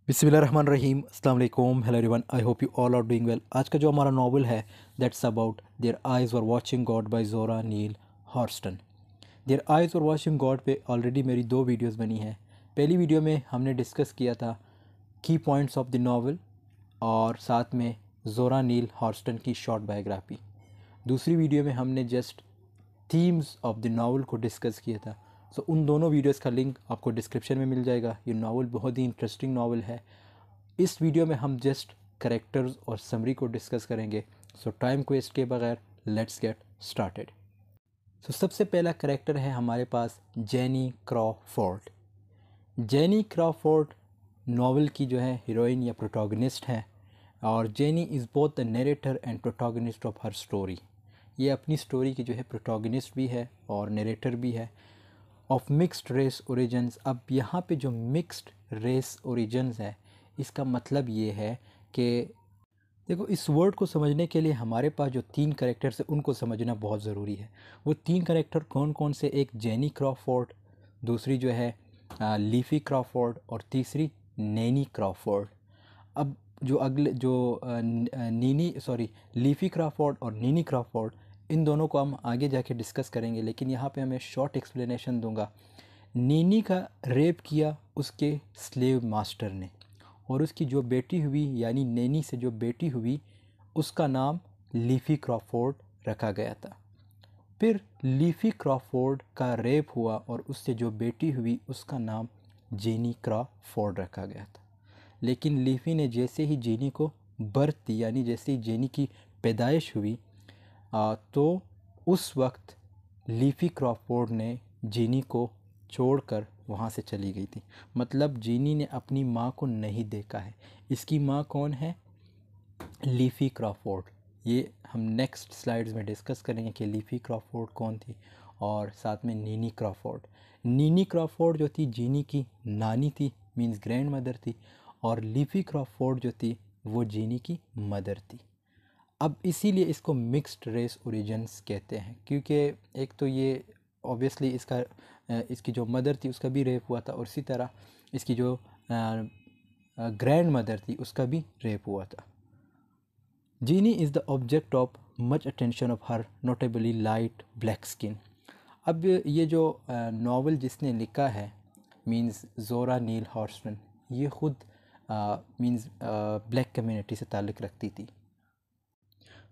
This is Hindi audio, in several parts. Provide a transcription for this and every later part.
बिस्मिल्लाहिर्रहमानिर्रहीम अस्सलाम वालेकुम hello everyone I hope you all are doing well. आज का जो हमारा नावल है that's about their eyes were watching God by Zora Neale Hurston. Their eyes were watching God पे ऑलरेडी मेरी दो वीडियोस बनी हैं। पहली वीडियो में हमने डिस्कस किया था की पॉइंट्स ऑफ द नावल और साथ में ज़ोरा नील हॉर्स्टन की शॉर्ट बायोग्राफी। दूसरी वीडियो में हमने just themes of the novel को डिस्कस किया था। सो उन दोनों वीडियोस का लिंक आपको डिस्क्रिप्शन में मिल जाएगा। ये नावल बहुत ही इंटरेस्टिंग नावल है। इस वीडियो में हम जस्ट करेक्टर्स और समरी को डिस्कस करेंगे। सो टाइम को वेस्ट के बगैर लेट्स गेट स्टार्टेड। सो सबसे पहला करेक्टर है हमारे पास Janie Crawford. Janie Crawford novel की जो है हीरोइन या प्रोटोगनिस्ट है और Janie is both the narrator and protagonist of her story. ये अपनी स्टोरी की जो है प्रोटोगनिस्ट भी है और नरेटर भी है ऑफ मिक्स्ड रेस ओरिजिन्स। अब यहाँ पे जो मिक्स्ड रेस ओरिजिन्स है इसका मतलब ये है कि देखो इस वर्ड को समझने के लिए हमारे पास जो तीन करेक्टर्स हैं उनको समझना बहुत ज़रूरी है। वो तीन करेक्टर कौन कौन से, एक जेनी क्रॉफोर्ड, दूसरी जो है लीफी क्रॉफोर्ड और तीसरी नैनी क्रॉफोर्ड। अब जो अगले जो लीफी क्रॉफोर्ड और नीनी क्रॉफोर्ड, इन दोनों को हम आगे जाके डिस्कस करेंगे, लेकिन यहाँ पे मैं शॉर्ट एक्सप्लेनेशन दूंगा। नीनी का रेप किया उसके स्लेव मास्टर ने और उसकी जो बेटी हुई यानी नैनी से जो बेटी हुई उसका नाम लीफी क्रॉफोर्ड रखा गया था। फिर लीफी क्रॉफोर्ड का रेप हुआ और उससे जो बेटी हुई उसका नाम जेनी क्रॉफोर्ड रखा गया था। लेकिन लीफी ने जैसे ही जेनी को बर्थ दी यानी जैसे ही जेनी की पैदाइश हुई तो उस वक्त लीफी क्रॉफोर्ड ने जेनी को छोड़कर वहाँ से चली गई थी। मतलब जेनी ने अपनी माँ को नहीं देखा है। इसकी माँ कौन है? Leafy Crawford. ये हम नेक्स्ट स्लाइड्स में डिस्कस करेंगे कि लीफी क्रॉफोर्ड कौन थी और साथ में नीनी क्रॉफोर्ड। नीनी क्रॉफोर्ड जो थी जेनी की नानी थी, मींस ग्रैंड मदर थी, और लीफी क्रॉफोर्ड जो थी वो जेनी की मदर थी। अब इसीलिए इसको मिक्स्ड रेस ओरिजिन्स कहते हैं, क्योंकि एक तो ये ऑब्वियसली इसकी जो मदर थी उसका भी रेप हुआ था और इसी तरह इसकी जो ग्रैंड मदर थी उसका भी रेप हुआ था। Janie is the object of much attention of her notably light black skin. अब ये जो नावल जिसने लिखा है मींस ज़ोरा नील हॉर्स्टन, ये ख़ुद मींस ब्लैक कम्युनिटी से ताल्लुक़ रखती थी।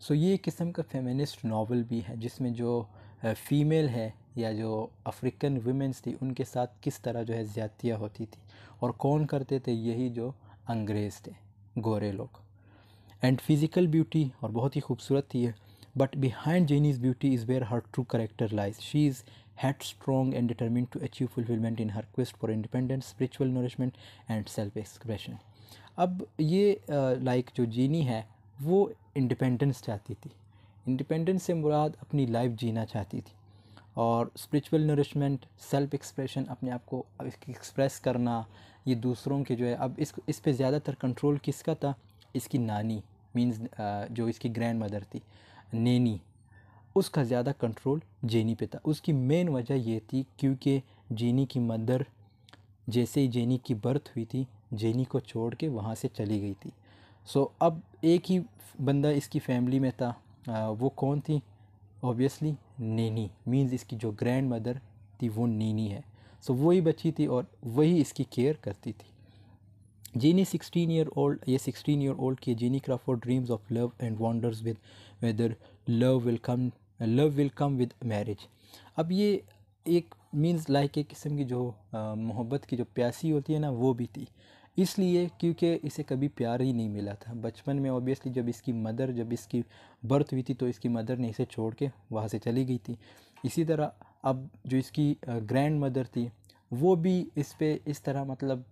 सो ये एक किस्म का फेमिनिस्ट नावल भी है जिसमें जो फ़ीमेल है या जो अफ्रीकन वुमेंस थी उनके साथ किस तरह जो है ज़्यादतियाँ होती थी और कौन करते थे, यही जो अंग्रेज़ थे, गोरे लोग। एंड फिज़िकल ब्यूटी, और बहुत ही खूबसूरत थी है। But behind Janie's beauty is where her true character lies. She is headstrong and determined to achieve fulfilment in her quest for independence, spiritual nourishment and self expression. अब ये लाइक जो जीनी है वो इंडिपेंडेंस चाहती थी। इंडिपेंडेंस से मुराद अपनी लाइफ जीना चाहती थी, और स्पिरिचुअल नरिशमेंट, सेल्फ एक्सप्रेशन, अपने आप को एक्सप्रेस करना, ये दूसरों के जो है। अब इस पे ज़्यादातर कंट्रोल किसका था? इसकी नानी मींस जो इसकी ग्रैंड मदर थी, नैनी, उसका ज़्यादा कंट्रोल जेनी पे था। उसकी मेन वजह ये थी क्योंकि जेनी की मदर जैसे ही जेनी की बर्थ हुई थी जेनी को छोड़ के वहाँ से चली गई थी। सो अब एक ही बंदा इसकी फैमिली में था, वो कौन थी? ऑब्वियसली नैनी, मींस इसकी जो ग्रैंड मदर थी वो नैनी है। सो वही बची थी और वही इसकी केयर करती थी। जेनी 16 ईयर ओल्ड, ये 16 ईयर ओल्ड की Jenny Crawford dreams of love and wonders with whether love will come with marriage. अब ये एक मींस लाइक एक किस्म की जो मोहब्बत की जो प्यासी होती है ना, वो भी थी। इसलिए क्योंकि इसे कभी प्यार ही नहीं मिला था बचपन में। ऑब्वियसली जब इसकी बर्थ हुई थी तो इसकी मदर ने इसे छोड़ के वहाँ से चली गई थी। इसी तरह अब जो इसकी ग्रैंड मदर थी वो भी इस पे इस तरह मतलब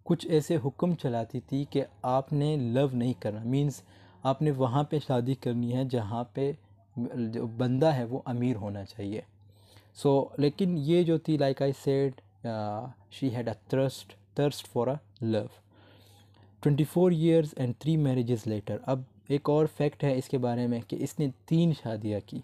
कुछ ऐसे हुक्म चलाती थी कि आपने लव नहीं करना, मींस आपने वहाँ पे शादी करनी है जहाँ पे जो बंदा है वो अमीर होना चाहिए। लेकिन ये जो थी, like I said, she had a thirst for a love. 24 years and 3 marriages later. अब एक और फैक्ट है इसके बारे में कि इसने 3 शादियाँ की।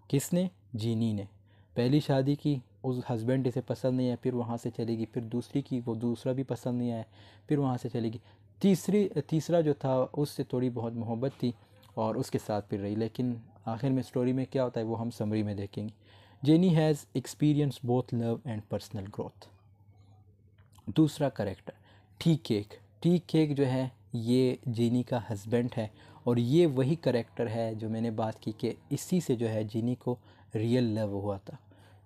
किसने? जीनी ने। पहली शादी की उस हस्बैंड इसे पसंद नहीं आया, फिर वहाँ से चलेगी, फिर दूसरी की, वो दूसरा भी पसंद नहीं आया, फिर वहाँ से चलेगी। तीसरा जो था उससे थोड़ी बहुत मोहब्बत थी और उसके साथ फिर रही, लेकिन आखिर में स्टोरी में क्या होता है वो हम समरी में देखेंगे। Jenny has experience both love and personal growth. दूसरा करेक्टर टी केक जो है ये जीनी का हस्बैंड है, और ये वही करेक्टर है जो मैंने बात की कि इसी से जो है जीनी को रियल लव हुआ था।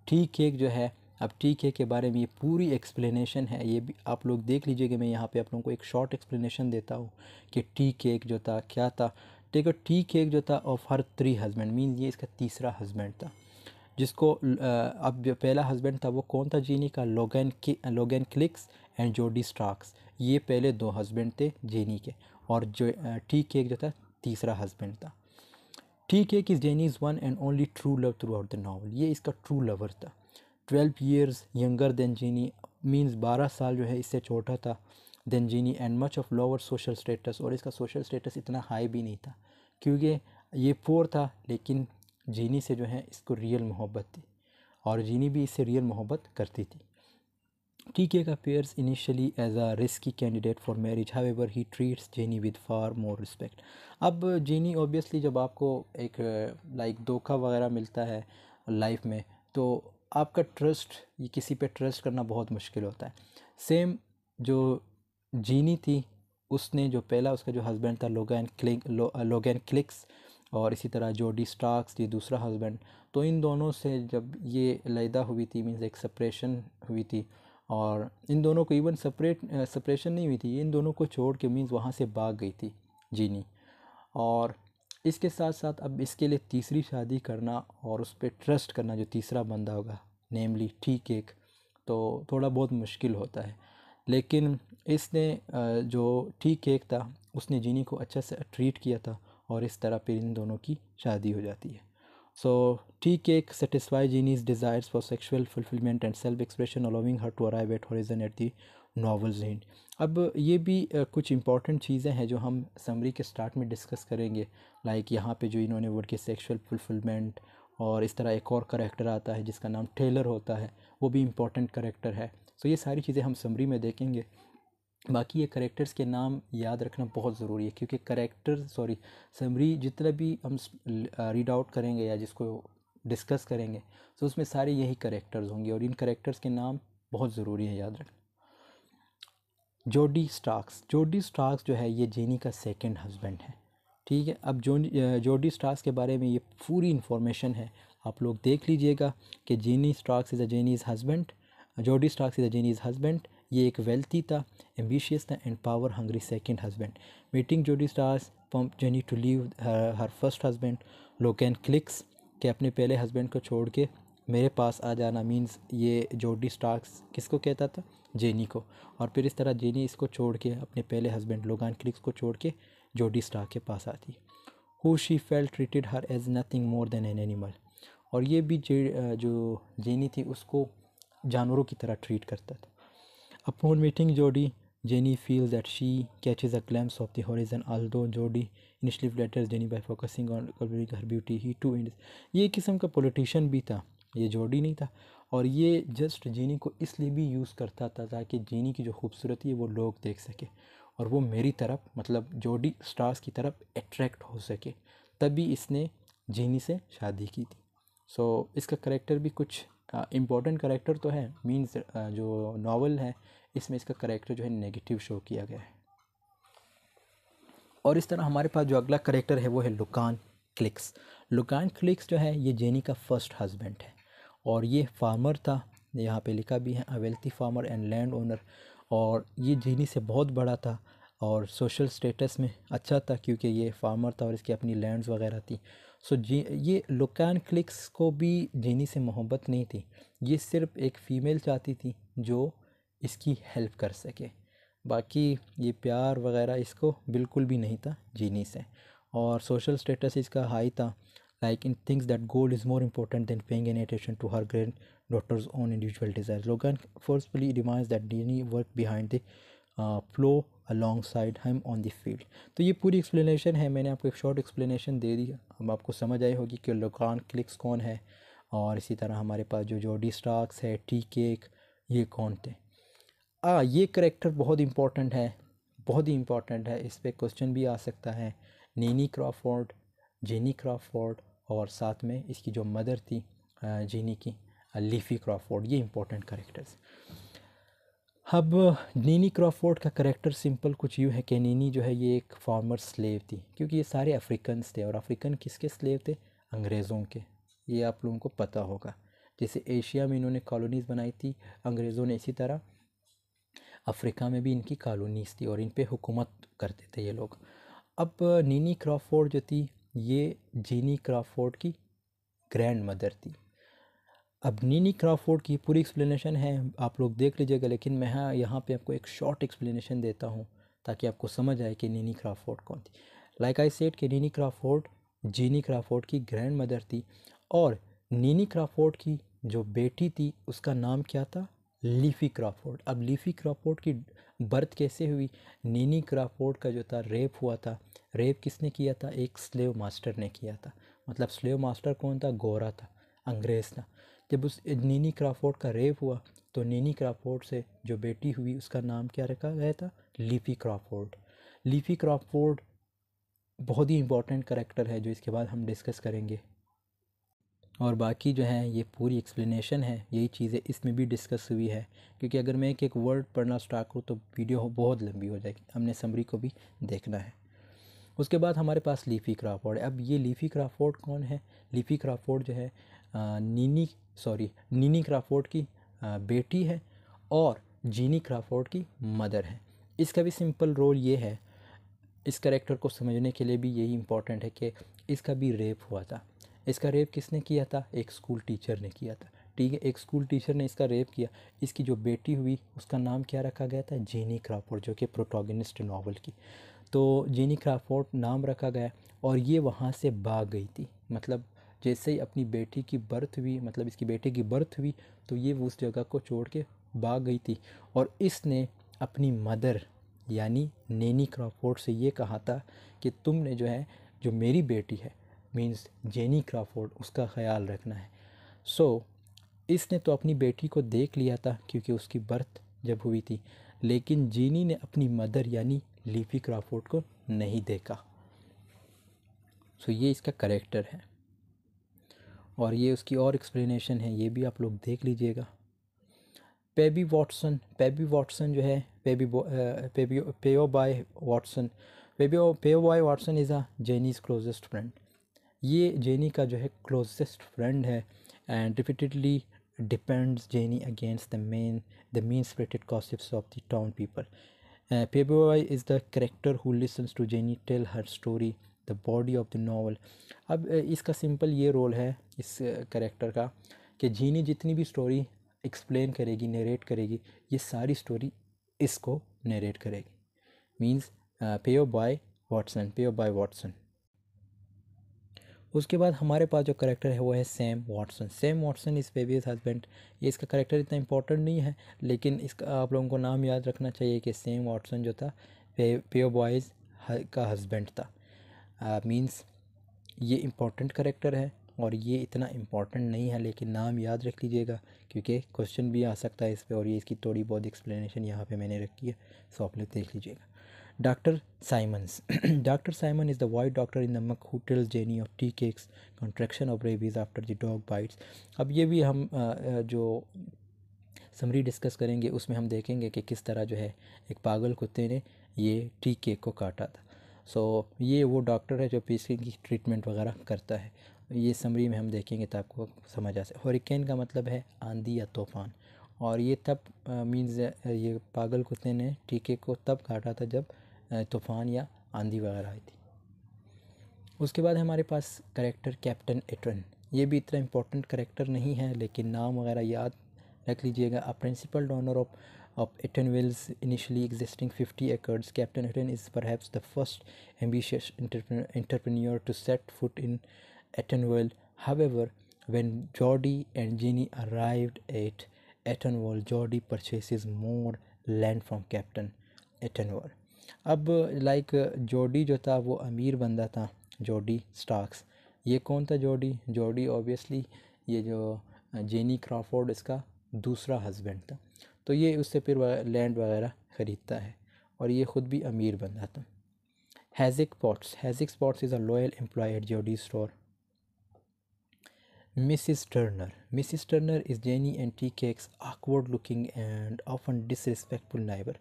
टी केक जो है, अब टी केक के बारे में ये पूरी एक्सप्लेनेशन है, ये भी आप लोग देख लीजिएगा। मैं यहाँ पे आप लोगों को एक शॉर्ट एक्सप्लेनेशन देता हूँ कि टी केक जो था क्या था। देखो, टी केक जो था ऑफ हर 3 हस्बैंड, मीन ये इसका तीसरा हस्बैंड था, जिसको अब जो पहला हस्बैंड था वो कौन था जीनी का, लोगन क्लिक्स एंड जोडी स्टार्क्स। ये पहले 2 हस्बैंड थे जीनी के, और जो टी केक जो था तीसरा हस्बैंड था। Tea Cake is Janie's one and only true love throughout the novel. ये इसका ट्रू लवर था। 12 years younger than Janie, means 12 साल जो है इससे छोटा था than Janie, and much of lower social status, और इसका सोशल स्टेटस इतना हाई भी नहीं था क्योंकि ये पोर था, लेकिन जीनी से जो है इसको रियल मोहब्बत थी और जीनी भी इससे रियल मोहब्बत करती थी। TK appears initially as a risky candidate for marriage, however he treats Jenny with far more respect. अब जेनी ऑब्वियसली जब आपको एक लाइक धोखा वगैरह मिलता है लाइफ में, तो आपका ट्रस्ट, ये किसी पे ट्रस्ट करना बहुत मुश्किल होता है। सेम जो जीनी थी, उसने जो पहला उसका जो हस्बैंड था लोगन क्लिक्स, और इसी तरह जोडी स्टार्क्स ये दूसरा हस्बैंड, तो इन दोनों से जब ये लैदा हुई थी, मीन्स एक सेपरेशन हुई थी, और इन दोनों को इवन सेपरेशन नहीं हुई थी, इन दोनों को छोड़ के मीन्स वहाँ से भाग गई थी जीनी। और इसके साथ साथ अब इसके लिए तीसरी शादी करना और उस पर ट्रस्ट करना जो तीसरा बंदा होगा, नेमली टी केक, तो थोड़ा बहुत मुश्किल होता है। लेकिन इसने जो टी केक था उसने जीनी को अच्छा से ट्रीट किया था, और इस तरह फिर इन दोनों की शादी हो जाती है। So, tea cake satisfies Jeannie's desires for sexual fulfillment and self-expression, allowing her to arrive at horizon at the novel's end. अब ये भी कुछ इंपॉर्टेंट चीज़ें हैं जो हम समरी के स्टार्ट में डिस्कस करेंगे। लाइक यहाँ पे जो इन्होंने वर्ड के सेक्सुअल फुलफिलमेंट, और इस तरह एक और करेक्टर आता है जिसका नाम टेलर होता है, वो भी इम्पॉर्टेंट करेक्टर है। तो ये सारी चीज़ें हम समरी में देखेंगे। बाकी ये करेक्टर्स के नाम याद रखना बहुत ज़रूरी है, क्योंकि समरी जितना भी हम रीड आउट करेंगे या जिसको डिस्कस करेंगे, तो उसमें सारे यही करेक्टर्स होंगे, और इन करेक्टर्स के नाम बहुत ज़रूरी है याद रखना। जोडी स्टार्क्स जो है ये जेनी का सेकंड हस्बैंड है। ठीक है, अब जोडी स्टार्क्स के बारे में ये पूरी इन्फॉर्मेशन है, आप लोग देख लीजिएगा कि Jody Starks is a Janie's husband. ये एक वेल्थी था, एम्बिशियस था and power hungry second husband. Meeting Jody Starks pump Janie to leave her first husband Logan Killicks, के अपने पहले हस्बैंड को छोड़ के मेरे पास आ जाना, मींस ये जोडी स्टार्क्स किसको कहता था, जेनी को। और फिर इस तरह जेनी इसको छोड़ के अपने पहले हस्बैंड लोगन क्लिक्स को छोड़ के जोडी स्टार्क के पास आती। Who she felt treated her as nothing more than an animal, और ये भी जो जेनी थी उसको जानवरों की तरह ट्रीट करता था। अपॉन मीटिंग जोडी, Jenny feels that she catches a glimpse of the horizon, although Jody initially flatters Jenny by focusing on cultivating her beauty. He too ये किस्म का पॉलिटिशियन भी था, ये जॉडी नहीं था, और ये जस्ट जेनी को इसलिए भी यूज़ करता था ताकि जेनी की जो खूबसूरती है वो लोग देख सके, और वो मेरी तरफ मतलब जोडी स्टार्स की तरफ अट्रैक्ट हो सके, तभी इसने जेनी से शादी की थी। सो इसका करेक्टर भी कुछ इम्पोर्टेंट करेक्टर तो है, मीन्स जो नावल है इसमें इसका करेक्टर जो है नेगेटिव शो किया गया है। और इस तरह हमारे पास जो अगला करेक्टर है वो है लुकान क्लिक्स जो है ये जेनी का फर्स्ट हस्बैंड है, और ये फार्मर था, यहाँ पे लिखा भी है, a wealthy farmer and landowner, और ये जेनी से बहुत बड़ा था और सोशल स्टेटस में अच्छा था क्योंकि ये फार्मर था और इसकी अपनी लैंड्स वगैरह थी। सो ये लुकान क्लिक्स को भी जेनी से मोहब्बत नहीं थी, ये सिर्फ एक फ़ीमेल चाहती थी जो इसकी हेल्प कर सके, बाकी ये प्यार वगैरह इसको बिल्कुल भी नहीं था जीनी से। और सोशल स्टेटस इसका हाई था, like in things that gold is more important than paying any attention to her granddaughter's own individual desire. Logan forcefully reminds that Janie work behind the flow alongside him on the field. तो ये पूरी एक्सप्लेनेशन है, मैंने आपको एक शॉर्ट एक्सप्लेनेशन दे दी, अब आपको समझ आई होगी कि लोगन क्लिक्स कौन है और इसी तरह हमारे पास जो जॉडी स्टार्क्स है, टी केक, ये कौन थे। ये करेक्टर बहुत इंपॉर्टेंट है, बहुत ही इम्पोर्टेंट है, इस पे क्वेश्चन भी आ सकता है। नीनी क्रॉफोर्ड, जेनी क्रॉफोर्ड, और साथ में इसकी जो मदर थी जेनी की, लीफी क्रॉफोर्ड, ये इंपॉर्टेंट करेक्टर्स। अब नीनी क्रॉफोर्ड का करेक्टर सिंपल कुछ यूँ है कि नीनी जो है ये एक फार्मर स्लेव थी, क्योंकि ये सारे अफ्रीकन्स थे, और अफ्रीकन किसके स्लेव थे, अंग्रेज़ों के। ये आप लोगों को पता होगा, जैसे एशिया में इन्होंने कॉलोनीज़ बनाई थी अंग्रेज़ों ने, इसी तरह अफ्रीका में भी इनकी कॉलोनीज़ थी और इन पे हुकूमत करते थे ये लोग। अब नीनी क्रॉफोर्ड जो थी ये जेनी क्रॉफोर्ड की ग्रैंड मदर थी। अब नीनी क्रॉफोर्ड की पूरी एक्सप्लेनेशन है, आप लोग देख लीजिएगा, लेकिन मैं यहाँ पे आपको एक शॉर्ट एक्सप्लेनेशन देता हूँ ताकि आपको समझ आए कि नीनी क्रॉफोर्ड कौन थी। लाइक आई सेड कि नीनी क्रॉफोर्ड जेनी क्रॉफोर्ड की ग्रैंड मदर थी, और नीनी क्रॉफोर्ड की जो बेटी थी उसका नाम क्या था, लीफी क्रॉफोर्ड। अब लीफी क्रॉफोर्ड की बर्थ कैसे हुई, नीनी क्रॉफोर्ड का जो था रेप हुआ था। रेप किसने किया था, एक स्लेव मास्टर ने किया था। मतलब स्लेव मास्टर कौन था, गोरा था, अंग्रेज़ था। जब उस नीनी क्रॉफोर्ड का रेप हुआ तो नीनी क्रॉफोर्ड से जो बेटी हुई उसका नाम क्या रखा गया था, लीफी क्रॉफोर्ड। लीफी क्रॉफोर्ड बहुत ही इंपॉर्टेंट करेक्टर है जो इसके बाद हम डिस्कस करेंगे, और बाकी जो है ये पूरी एक्सप्लेनेशन है, यही चीज़ें इसमें भी डिस्कस हुई है, क्योंकि अगर मैं एक एक वर्ड पढ़ना स्टार्ट करूँ तो वीडियो बहुत लंबी हो जाएगी, हमने समरी को भी देखना है। उसके बाद हमारे पास लीफी क्रॉफोर्ड है। अब ये लीफी क्रॉफोर्ड कौन है, लीफी क्रॉफोर्ड जो है नीनी क्रॉफोर्ड की बेटी है और जीनी क्रॉफोर्ड की मदर है। इसका भी सिंपल रोल ये है, इस करेक्टर को समझने के लिए भी यही इम्पोर्टेंट है कि इसका भी रेप हुआ था। इसका रेप किसने किया था, एक स्कूल टीचर ने किया था। ठीक है, एक स्कूल टीचर ने इसका रेप किया। इसकी जो बेटी हुई उसका नाम क्या रखा गया था, जेनी क्रॉफोर्ड, जो कि प्रोटोगनिस्ट नॉवल की। तो जेनी क्रॉफोर्ड नाम रखा गया, और ये वहाँ से भाग गई थी। मतलब जैसे ही अपनी बेटी की बर्थ हुई, मतलब इसकी बेटे की बर्थ हुई, तो ये उस जगह को छोड़ के भाग गई थी, और इसने अपनी मदर यानी नैनी क्रॉफोर्ड से ये कहा था कि तुमने जो है, जो मेरी बेटी है मींस जेनी क्रॉफोर्ड, उसका ख्याल रखना है। सो इसने तो अपनी बेटी को देख लिया था क्योंकि उसकी बर्थ जब हुई थी, लेकिन जीनी ने अपनी मदर यानी लीफी क्रॉफोर्ड को नहीं देखा। सो ये इसका करेक्टर है, और ये उसकी और एक्सप्लेनेशन है, ये भी आप लोग देख लीजिएगा। पेबी वाटसन जो है, Pheoby Watson, Pheoby Watson is a Janie's closest friend. ये जेनी का जो है क्लोजेस्ट फ्रेंड है, and repeatedly defends Janie against the mean spirited gossips of the town people. Pheoby is the character who listens to Janie tell her story the body of the novel. अब इसका सिंपल ये रोल है इस करेक्टर का कि जीनी जितनी भी स्टोरी एक्सप्लेन करेगी, नरेट करेगी, ये सारी स्टोरी इसको नरेट करेगी। Means Pheoby Watson. उसके बाद हमारे पास जो करेक्टर है वो है Sam Watson. Sam Watson is Pheoby's husband. ये इसका करेक्टर इतना इंपॉर्टेंट नहीं है, लेकिन इसका आप लोगों को नाम याद रखना चाहिए कि सैम वाटसन जो था पेयो बॉयज़ का हस्बैंड था। मीन्स ये इम्पोर्टेंट करेक्टर है, और ये इतना इम्पोर्टेंट नहीं है, लेकिन नाम याद रख लीजिएगा क्योंकि क्वेश्चन भी आ सकता है इस पर, और ये इसकी थोड़ी बहुत एक्सप्लेनेशन यहाँ पे मैंने रखी है, सो आप लोग देख लीजिएगा। Doctor Simmons doctor Simon is the white doctor in नमक who tells Janie of Tea Cake's contraction of rabies after the dog bites. अब ये भी हम जो समरी डिस्कस करेंगे उसमें हम देखेंगे कि किस तरह जो है एक पागल कुत्ते ने ये टी केक को काटा था। सो ये वो डॉक्टर है जो पीसी की ट्रीटमेंट वगैरह करता है। ये समरी में हम देखेंगे तो आपको समझ आ सके। हरिकेन का मतलब है आंधी या तूफान, और ये तब मीन्स ये पागल कुत्ते ने टी केक को तब काटा था जब तूफ़ान या आंधी वगैरह आई थी। उसके बाद हमारे पास करेक्टर कैप्टन एटन। ये भी इतना इम्पोर्टेंट करेक्टर नहीं है, लेकिन नाम वगैरह याद रख लीजिएगा। A principal donor of Eatonville's initially existing 50 acres, captain Eaton is perhaps the first ambitious entrepreneur to set foot in Etonville. However, when Jody and Ginny arrived at Etonville, Jody purchases more land from Captain Etonville. अब लाइक जॉडी जो था वो अमीर बंदा था, जॉडी स्टार्क्स। ये कौन था जॉडी, जॉडी ऑब्वियसली ये जो जेनी क्रॉफोर्ड इसका दूसरा हस्बैंड था। तो ये उससे फिर लैंड वगैरह ख़रीदता है और ये ख़ुद भी अमीर बन जाता। Hezekiah Potts is a loyal employee at Jody store. Mrs. Turner is Jenny and tea cake's awkward looking and often disrespectful neighbor।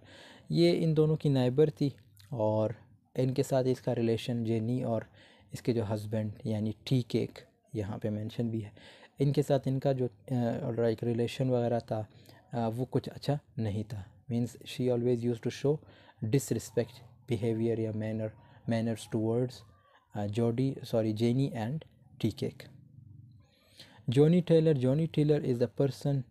ये इन दोनों की नाइबर थी और इनके साथ इसका रिलेशन जेनी और इसके जो हस्बैंड यानी टी केक यहाँ पे मेंशन भी है, इनके साथ इनका जो लाइक रिलेशन वगैरह था वो कुछ अच्छा नहीं था। Means she always use to show disrespect behaviour या manners towards Janie and Tea Cake. Johnny Taylor is the person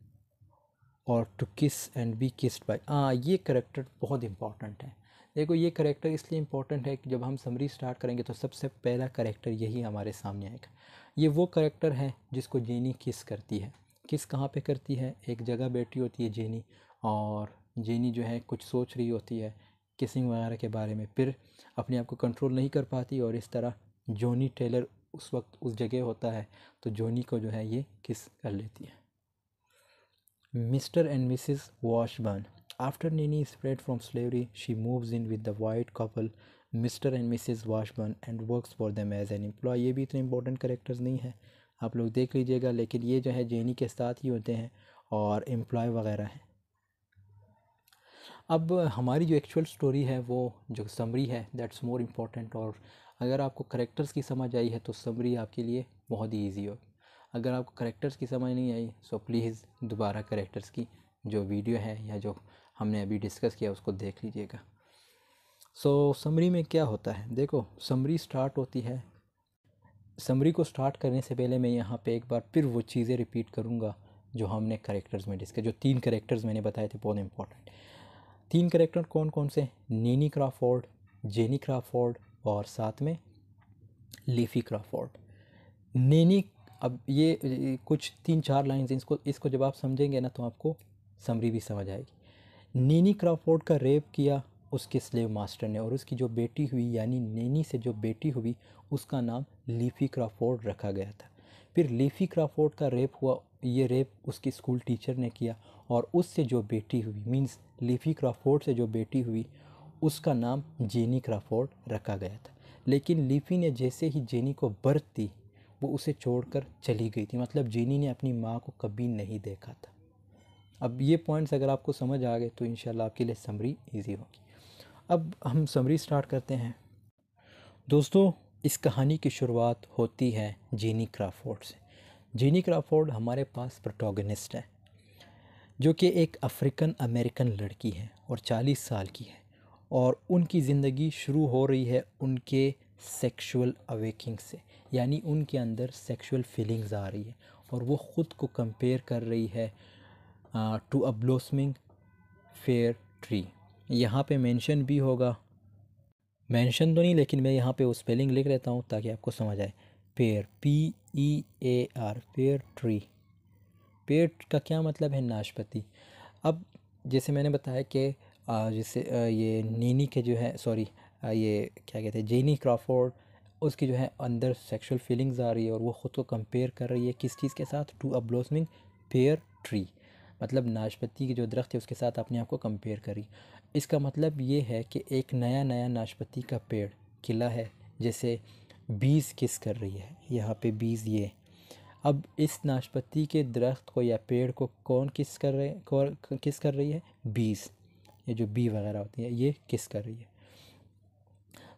और to kiss and be kissed by. ये करेक्टर बहुत इंपॉर्टेंट है। देखो ये करेक्टर इसलिए इम्पोर्टेंट है कि जब हम समरी स्टार्ट करेंगे तो सबसे पहला करेक्टर यही हमारे सामने आएगा। ये वो करेक्टर है जिसको जेनी किस करती है। किस कहाँ पे करती है? एक जगह बैठी होती है जेनी और जेनी जो है कुछ सोच रही होती है किसिंग वगैरह के बारे में, फिर अपने आप को कंट्रोल नहीं कर पाती और इस तरह जॉनी टेलर उस वक्त उस जगह होता है तो जॉनी को जो है ये किस कर लेती है। Mister and Mrs Washburn. After Nanny is freed from slavery, she moves in with the white couple, Mr and Mrs Washburn, and works for them as an employ. ये भी इतने इंपॉर्टेंट करेक्टर्स नहीं है, आप लोग देख लीजिएगा, लेकिन ये जो है जेनी के साथ ही होते हैं और एम्प्लॉय वगैरह हैं। अब हमारी जो एक्चुअल स्टोरी है वो जो समरी है दैट्स मोर इम्पॉर्टेंट, और अगर आपको करेक्टर्स की समझ आई है तो समरी आपके लिए बहुत ही ईजी होगी। अगर आपको करेक्टर्स की समझ नहीं आई सो प्लीज़ दोबारा करेक्टर्स की जो वीडियो है या जो हमने अभी डिस्कस किया उसको देख लीजिएगा। सो समरी में क्या होता है, देखो समरी स्टार्ट होती है। समरी को स्टार्ट करने से पहले मैं यहाँ पे एक बार फिर वो चीज़ें रिपीट करूँगा जो हमने करेक्टर्स में डिस्कस, जो 3 करेक्टर्स मैंने बताए थे बहुत इंपॉर्टेंट। 3 करेक्टर कौन कौन से? नीनी क्रॉफोर्ड, जेनी क्रॉफोर्ड और साथ में लीफी क्रॉफोर्ड। नीनी, अब ये कुछ 3-4 लाइन्स इसको जब आप समझेंगे ना तो आपको समरी भी समझ आएगी। नीनी क्रॉफोर्ड का रेप किया उसके स्लेव मास्टर ने और उसकी जो बेटी हुई यानी नेनी से जो बेटी हुई उसका नाम लीफी क्रॉफोर्ड रखा गया था। फिर लीफी क्रॉफोर्ड का रेप हुआ, ये रेप उसकी स्कूल टीचर ने किया और उससे जो बेटी हुई मींस लीफी क्रॉफोर्ड से जो बेटी हुई उसका नाम जेनी क्रॉफोर्ड रखा गया था। लेकिन लीफी ने जैसे ही जेनी को बर्थ दी वो उसे छोड़कर चली गई थी, मतलब जेनी ने अपनी माँ को कभी नहीं देखा था। अब ये पॉइंट्स अगर आपको समझ आ गए तो इंशाल्लाह आपके लिए समरी इजी होगी। अब हम समरी स्टार्ट करते हैं। दोस्तों इस कहानी की शुरुआत होती है जेनी क्रॉफोर्ड से। जेनी क्रॉफोर्ड हमारे पास प्रोटोगनिस्ट है जो कि एक अफ्रीकन अमेरिकन लड़की है और 40 साल की है और उनकी ज़िंदगी शुरू हो रही है उनके सेक्सुअल अवेकिंग से, यानी उनके अंदर सेक्सुअल फीलिंग्स आ रही है और वो ख़ुद को कंपेयर कर रही है to a blossoming fair tree. यहाँ पे मेंशन भी होगा, मेंशन तो नहीं लेकिन मैं यहाँ पे वो स्पेलिंग लिख लेता हूँ ताकि आपको समझ आए। Pair, PEAR, pair tree. Pair का क्या मतलब है? नाशपाती। अब जैसे मैंने बताया कि जैसे ये नीनी के जो है ये क्या कहते हैं जेनी क्रॉफोर्ड, उसकी जो है अंदर सेक्सुअल फीलिंग्स आ रही है और वो ख़ुद को कंपेयर कर रही है किस चीज़ के साथ? To a blossoming pear tree, मतलब नाशपाती की जो दरख्त है उसके साथ अपने आप को कंपेयर करी। इसका मतलब ये है कि एक नया नया नाशपाती का पेड़ खिला है, जैसे बीज़ किस कर रही है, यहाँ पे बीज़ ये। अब इस नाशपाती के दरख्त को या पेड़ को कौन किस कर रही है? बीज़, ये जो बी वगैरह होती है ये किस कर रही है।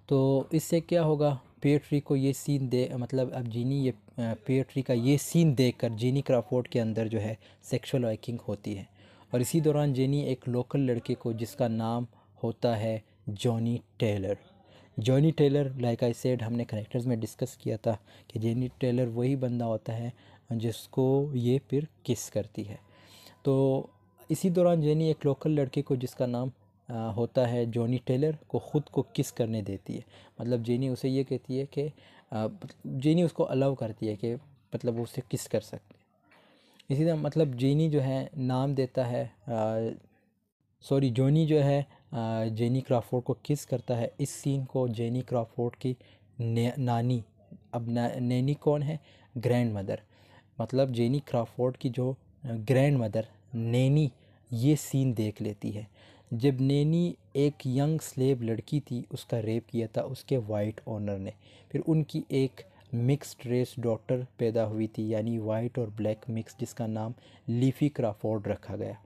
तो इससे क्या होगा? पेयर ट्री को ये सीन मतलब अब जीनी ये पेयर ट्री का ये सीन देखकर जेनी क्रॉफोर्ड के अंदर जो है सेक्सुअल अवेकिंग होती है और इसी दौरान जेनी एक लोकल लड़के को जिसका नाम होता है Johnny Taylor, like I said, हमने करेक्टर्स में डिस्कस किया था कि जेनी टेलर वही बंदा होता है जिसको ये फिर किस करती है। तो इसी दौरान जेनी एक लोकल लड़के को जिसका नाम होता है जॉनी टेलर को ख़ुद को किस करने देती है। मतलब जेनी उसे ये कहती है कि जेनी उसको अलाउ करती है कि मतलब वो उसे किस कर सकते हैं। इसी तरह मतलब जेनी जो है नाम देता है जॉनी जो है जेनी क्रॉफोर्ड को किस करता है। इस सीन को जेनी क्रॉफोर्ड की नानी, अब नैनी कौन है? ग्रैंड मदर, मतलब जेनी क्रॉफोर्ड की जो ग्रैंड मदर नैनी ये सीन देख लेती है। जब नैनी एक यंग स्लेव लड़की थी, उसका रेप किया था उसके वाइट ओनर ने। फिर उनकी एक मिक्स्ड रेस डॉटर पैदा हुई थी, यानी वाइट और ब्लैक मिक्स, जिसका नाम लीफी क्रॉफोर्ड रखा गया।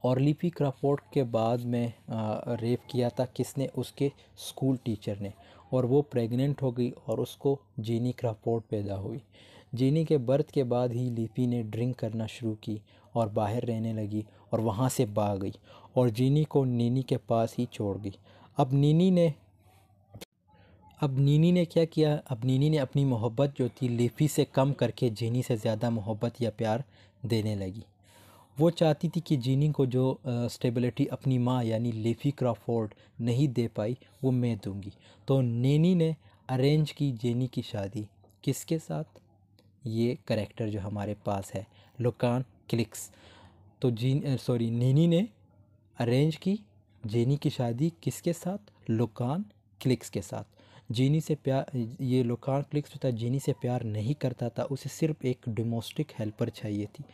और लीफी क्रॉफोर्ड के बाद में रेप किया था किसने? उसके स्कूल टीचर ने। और वो प्रेग्नेंट हो गई और उसको जेनी क्रॉफोर्ड पैदा हुई। जेनी के बर्थ के बाद ही लीफी ने ड्रिंक करना शुरू की और बाहर रहने लगी और वहाँ से भाग गई और जेनी को नीनी के पास ही छोड़ गई। अब नीनी ने क्या किया? अब नीनी ने अपनी मोहब्बत जो थी लीफी से कम करके जेनी से ज़्यादा मोहब्बत या प्यार देने लगी। वो चाहती थी कि जेनी को जो स्टेबिलिटी अपनी माँ यानी लीफी क्रॉफोर्ड नहीं दे पाई वो मैं दूंगी। तो नैनी ने अरेंज की जेनी की शादी किसके साथ? ये करेक्टर जो हमारे पास है, लुकान क्लिक्स। तो नैनी ने अरेंज की जेनी की शादी किसके साथ? लुकान क्लिक्स के साथ। जेनी से प्यार, ये लुकान क्लिक्स जो था जेनी से प्यार नहीं करता था, उसे सिर्फ एक डोमेस्टिक हेल्पर चाहिए थी,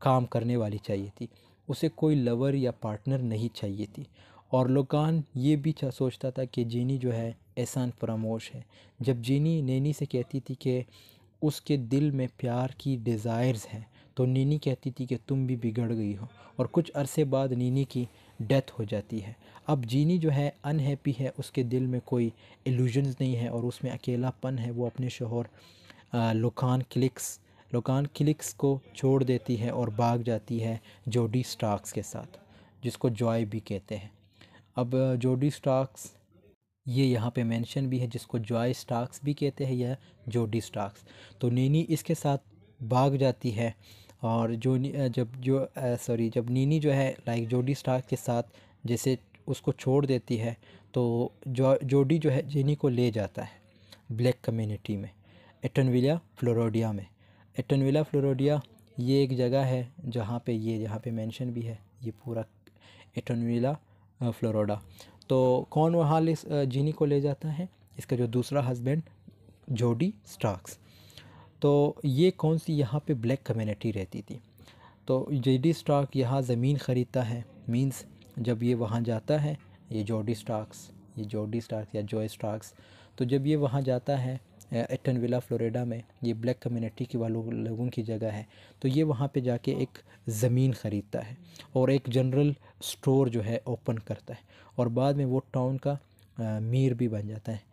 काम करने वाली चाहिए थी, उसे कोई लवर या पार्टनर नहीं चाहिए थी। और लोकान ये भी सोचता था कि जेनी जो है एहसान फरामोश है। जब जेनी नैनी से कहती थी कि उसके दिल में प्यार की डिज़ायर्स हैं, तो नीनी कहती थी कि तुम भी बिगड़ गई हो। और कुछ अरसे बाद नीनी की डेथ हो जाती है। अब जीनी जो है अनहैप्पी है, उसके दिल में कोई इल्यूजन्स नहीं है और उसमें अकेलापन है। वो अपने शोहर लोकान क्लिक्स को छोड़ देती है और भाग जाती है जोडी स्टार्क्स के साथ, जिसको जॉय भी कहते हैं। अब जोडी स्टार्क्स ये यहाँ पे मेंशन भी है, जिसको जॉय स्टार्क्स भी कहते हैं या जोडी स्टार्क्स। तो नीनी इसके साथ भाग जाती है। और जब नीनी जो है लाइक जोडी स्टार्क के साथ जैसे उसको छोड़ देती है, तो जोडी जो है जेनी को ले जाता है ब्लैक कम्युनिटी में, एटनविला फ्लोरिडा में। एटनविला फ्लोरिडा ये एक जगह है जहाँ पे मेंशन भी है ये पूरा एटनविला फ्लोरिडा। तो कौन वहाँ जीनी को ले जाता है? इसका जो दूसरा हस्बैंड जोडी स्टार्क्स। तो ये कौन सी यहाँ पे ब्लैक कम्युनिटी रहती थी। तो जोडी स्टार्क यहाँ ज़मीन ख़रीदता है। मींस जब ये वहाँ जाता है, ये जोडी स्टार्क्स या जॉय स्टार्क्स, तो जब ये वहाँ जाता है एटनविला फ्लोरिडा में, ये ब्लैक कम्युनिटी के लोगों की जगह है, तो ये वहाँ पे जाके एक ज़मीन ख़रीदता है और एक जनरल स्टोर जो है ओपन करता है और बाद में वो टाउन का मीर भी बन जाता है।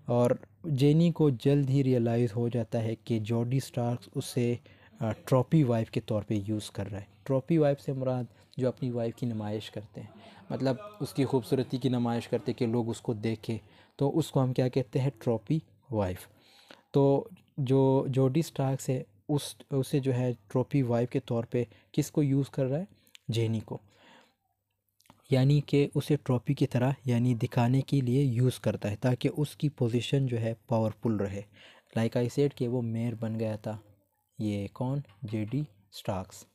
और जेनी को जल्द ही रियलाइज़ हो जाता है कि जॉडी स्टार्क्स उसे ट्रॉफी वाइफ के तौर पे यूज़ कर रहा है। ट्रॉफी वाइफ से मुराद जो अपनी वाइफ की नुमाइश करते हैं, मतलब उसकी खूबसूरती की नुमाइश करते कि लोग उसको देखें, तो उसको हम क्या कहते हैं? Trophy wife. तो जो जॉडी स्टार्क्स है उसे जो है ट्रॉफी वाइफ के तौर पे किसको यूज़ कर रहा है? जेनी को, यानी कि उसे ट्रॉफी की तरह यानी दिखाने के लिए यूज़ करता है ताकि उसकी पोजीशन जो है पावरफुल रहे। लाइक आई सेड कि वो मेयर बन गया था। ये कौन? JD Starks.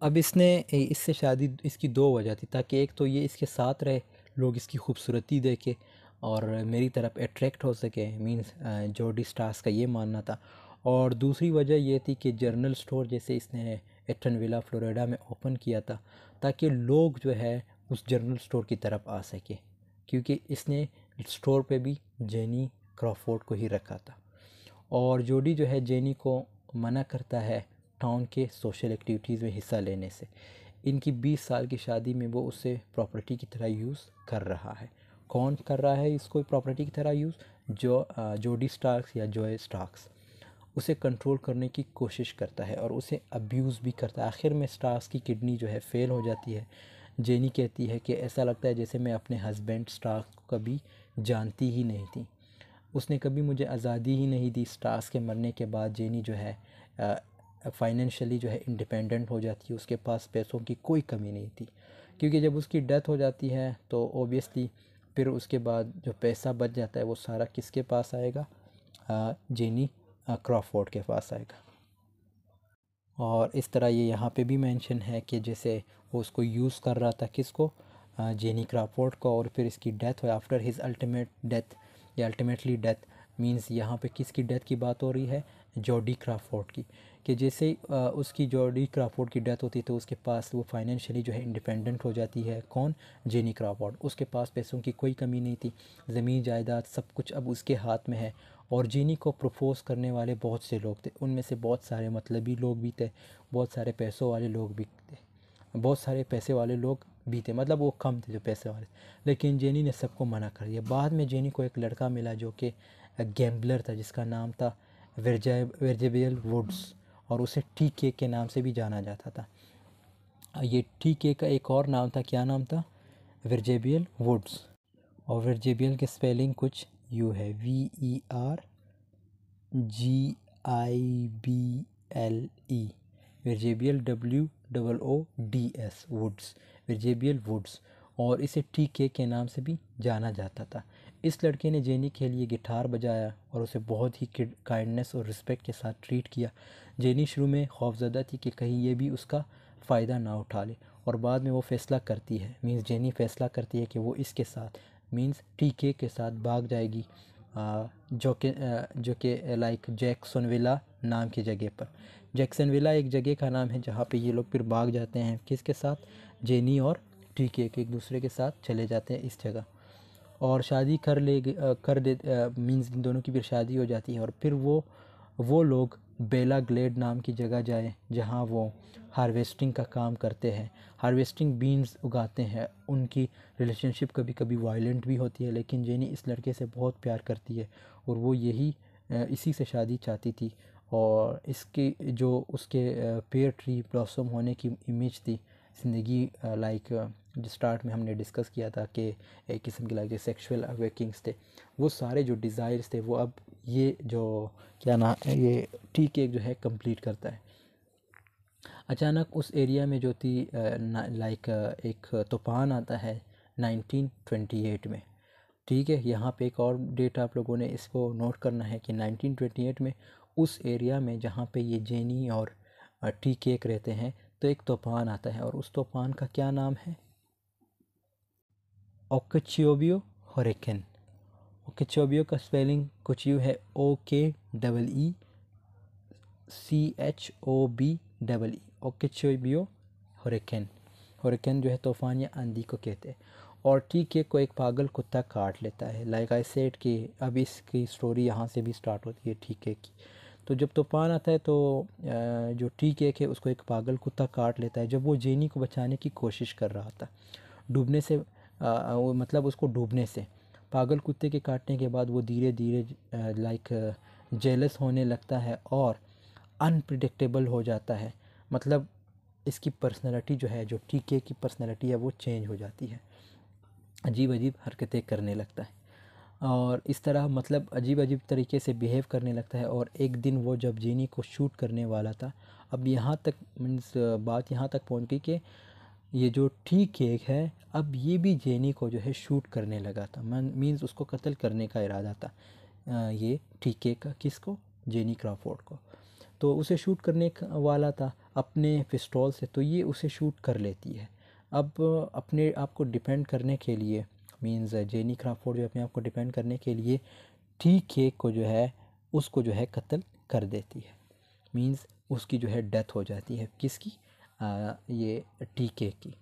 अब इससे शादी इसकी दो वजह थी, ताकि एक तो ये इसके साथ रहे, लोग इसकी खूबसूरती देखे और मेरी तरफ अट्रैक्ट हो सके, मींस जॉडी स्टार्क्स का ये मानना था। और दूसरी वजह ये थी कि जर्नल स्टोर जैसे इसने एटनविला फ्लोरिडा में ओपन किया था, ताकि लोग जो है उस जर्नल स्टोर की तरफ आ सके, क्योंकि इसने स्टोर पे भी जेनी क्रॉफोर्ड को ही रखा था। और जोडी जो है जेनी को मना करता है टाउन के सोशल एक्टिविटीज़ में हिस्सा लेने से। इनकी 20 साल की शादी में वो उससे प्रॉपर्टी की तरह यूज़ कर रहा है। कौन कर रहा है इसको प्रॉपर्टी की तरह यूज़? जोडी स्टार्क्स या जॉय स्टार्क्स उसे कंट्रोल करने की कोशिश करता है और उसे अब्यूज़ भी करता है। आखिर में स्टार्क्स की किडनी जो है फेल हो जाती है। जेनी कहती है कि ऐसा लगता है जैसे मैं अपने हस्बैंड स्टार्क्स को कभी जानती ही नहीं थी, उसने कभी मुझे आज़ादी ही नहीं दी। स्टार्क्स के मरने के बाद जेनी जो है फाइनेंशियली जो है इंडिपेंडेंट हो जाती है, उसके पास पैसों की कोई कमी नहीं थी, क्योंकि जब उसकी डेथ हो जाती है तो ओबियसली फिर उसके बाद जो पैसा बच जाता है वो सारा किसके पास आएगा? जेनी क्रॉफोर्ड के पास आएगा। और इस तरह ये यहाँ पे भी मेंशन है कि जैसे वो उसको यूज़ कर रहा था किसको? जेनी क्रॉफोर्ड को, और फिर इसकी डेथ हो आफ्टर हिज अल्टीमेट डेथ या अल्टीमेटली डेथ। मींस यहाँ पे किसकी डेथ की बात हो रही है? जॉडी क्राफोर्ड की, कि जैसे उसकी जॉडी क्राफोर्ड की डेथ होती तो उसके पास वो फाइनेंशियली जो है इंडिपेंडेंट हो जाती है। कौन? Jenny Crawford. उसके पास पैसों की कोई कमी नहीं थी, ज़मीन जायदाद सब कुछ अब उसके हाथ में है। और जेनी को प्रपोज़ करने वाले बहुत से लोग थे, उनमें से बहुत सारे मतलबी लोग भी थे, बहुत सारे पैसों वाले लोग भी थे, बहुत सारे पैसे वाले लोग भी थे, मतलब वो कम थे जो पैसे वाले। लेकिन जेनी ने सबको मना कर दिया। बाद में जेनी को एक लड़का मिला जो कि गैम्बलर था, जिसका नाम था वर्जेबियल वुड्स, और उसे टी के नाम से भी जाना जाता था। ये टी का एक और नाम था, क्या नाम था? वर्जेबियल वुड्स। और वर्जेबियल के स्पेलिंग कुछ यू है, VERGIBLE, वर्जेबियल WOODS, वुड्स, वर्जेबियल वुड्स। और इसे टी के नाम से भी जाना जाता था। इस लड़के ने जेनी के लिए गिटार बजाया और उसे बहुत ही काइंडनेस और रिस्पेक्ट के साथ ट्रीट किया। जेनी शुरू में खौफज़दा थी कि कहीं ये भी उसका फ़ायदा ना उठा ले, और बाद में वो फ़ैसला करती है, मीन्स जेनी फ़ैसला करती है कि वो इसके साथ, मीन्स टी के साथ भाग जाएगी, जो कि लाइक जैक्सनविला नाम की जगह पर। जैक्सनविला एक जगह का नाम है जहाँ पे ये लोग फिर भाग जाते हैं, किसके साथ? जेनी और टी के एक दूसरे के साथ चले जाते हैं इस जगह, और शादी कर दे, मीन्स दोनों की फिर शादी हो जाती है। और फिर वो लोग बेला ग्लेड नाम की जगह जाए, जहाँ वो हार्वेस्टिंग का काम करते हैं, हार्वेस्टिंग बीन्स उगाते हैं। उनकी रिलेशनशिप कभी कभी वायलेंट भी होती है, लेकिन जेनी इस लड़के से बहुत प्यार करती है और वो इसी से शादी चाहती थी। और इसकी जो उसके पेयर ट्री ब्लॉसम होने की इमेज थी ज़िंदगी, लाइक जो स्टार्ट में हमने डिस्कस किया था कि एक किस्म की लाइक जो सेक्सुअल अवेकिंग्स थे, वो सारे जो डिज़ायर्स थे वो अब ये जो क्या ना ये ठीक एक जो है कंप्लीट करता है। अचानक उस एरिया में जो थी लाइक एक तूफ़ान आता है 1928 में। ठीक है, यहाँ पे एक और डेट आप लोगों ने इसको नोट करना है कि 1928 में उस एरिया में जहाँ पे ये जेनी और टी केक रहते हैं, तो एक तूफ़ान आता है, और उस तूफ़ान का क्या नाम है? ओकचुयोबियो हरिकेन। ओकचुयोबियो का स्पेलिंग कुछ यूँ है, OKEECHOBEE, ओकचुयोबियो हरिकेन। हरिकेन जो है तूफ़ान या आंधी को कहते हैं। और टीके को एक पागल कुत्ता काट लेता है। लाइक आई सेड कि अब इसकी स्टोरी यहाँ से भी स्टार्ट होती है टीके की। तो जब तूफ़ान आता है तो जो टीके है उसको एक पागल कुत्ता काट लेता है, जब वो जेनी को बचाने की कोशिश कर रहा था डूबने से, वो मतलब उसको डूबने से। पागल कुत्ते के काटने के बाद वो धीरे धीरे लाइक जेलस होने लगता है और अनप्रिडिक्टेबल हो जाता है, मतलब इसकी पर्सनैलिटी जो है, जो टीके की पर्सनैलिटी है वो चेंज हो जाती है, अजीब अजीब हरकतें करने लगता है, और इस तरह मतलब अजीब अजीब तरीके से बिहेव करने लगता है। और एक दिन वो जब जेनी को शूट करने वाला था, अब यहाँ तक मीन्स बात यहाँ तक पहुँच गई कि ये जो टी केक है अब ये भी जेनी को जो है शूट करने लगा था, मीन्स उसको कत्ल करने का इरादा था। ये टी केक का किसको? जेनी क्राफोर्ड को। तो उसे शूट करने वाला था अपने पिस्तौल से, तो ये उसे शूट कर लेती है। अब अपने आप को डिफेंड करने के लिए, मीन्स जेनी क्राफोर्ड जो अपने आप को डिफेंड करने के लिए टी केक को जो है उसको जो है कत्ल कर देती है, मीन्स उसकी जो है डेथ हो जाती है। किसकी? ये टी केक की।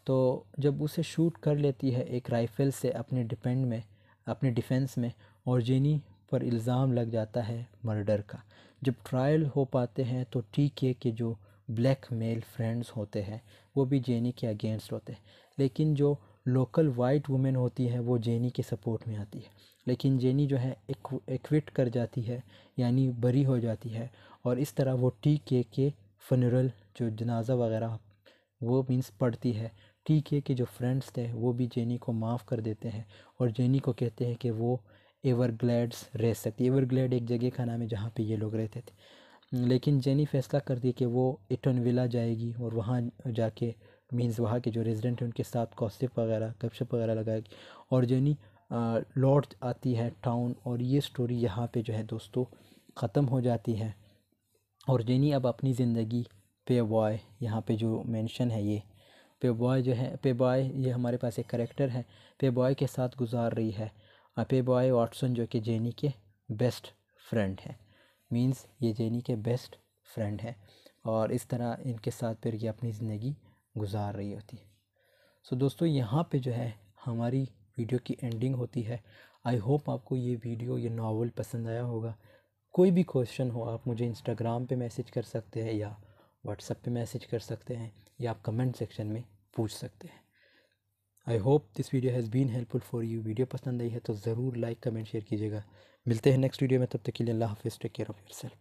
तो जब उसे शूट कर लेती है एक राइफ़ल से अपने डिफेंस में, और जेनी पर इल्ज़ाम लग जाता है मर्डर का। जब ट्रायल हो पाते हैं तो टी के जो ब्लैक मेल फ्रेंड्स होते हैं वो भी जेनी के अगेंस्ट होते हैं, लेकिन जो लोकल वाइट वुमेन होती है वो जेनी के सपोर्ट में आती है। लेकिन जेनी जो है एक्विट कर जाती है, यानी बरी हो जाती है, और इस तरह वो टी के फनरल जो जनाजा वगैरह वो मीन्स पढ़ती है। टी के जो फ्रेंड्स थे वो भी जेनी को माफ़ कर देते हैं और जेनी को कहते हैं कि वो एवरग्लैड्स रह सकती है। एवरग्लैड एक जगह का नाम है जहाँ पे ये लोग रहते थे। लेकिन जेनी फैसला कर दी कि वो इटन विला जाएगी और वहाँ जाके मीन्स वहाँ के जो रेजिडेंट हैं उनके साथ गॉसिप वगैरह गपशप वगैरह लगाएगी, और जेनी लौट आती है टाउन। और ये स्टोरी यहाँ पे जो है दोस्तों ख़त्म हो जाती है। और जेनी अब अपनी ज़िंदगी पे बॉय, यहाँ पे जो मेंशन है ये पे बॉय जो है, पे बॉय ये हमारे पास एक करेक्टर है, पे बॉय के साथ गुजार रही है। पे बॉय वाटसन जो कि जेनी के बेस्ट फ्रेंड है, मीन्स ये जेनी के बेस्ट फ्रेंड हैं और इस तरह इनके साथ फिर ये अपनी ज़िंदगी गुजार रही होती है। सो दोस्तों यहाँ पे जो है हमारी वीडियो की एंडिंग होती है। आई होप आपको ये वीडियो ये नावल पसंद आया होगा। कोई भी क्वेश्चन हो आप मुझे इंस्टाग्राम पे मैसेज कर सकते हैं या व्हाट्सएप पे मैसेज कर सकते हैं या आप कमेंट सेक्शन में पूछ सकते हैं। I hope this video has been helpful for you. Video पसंद आई है तो ज़रूर लाइक कमेंट शेयर कीजिएगा। मिलते हैं नेक्स्ट वीडियो में, तब तक के लिए अल्लाह हाफिज़। Take care of yourself.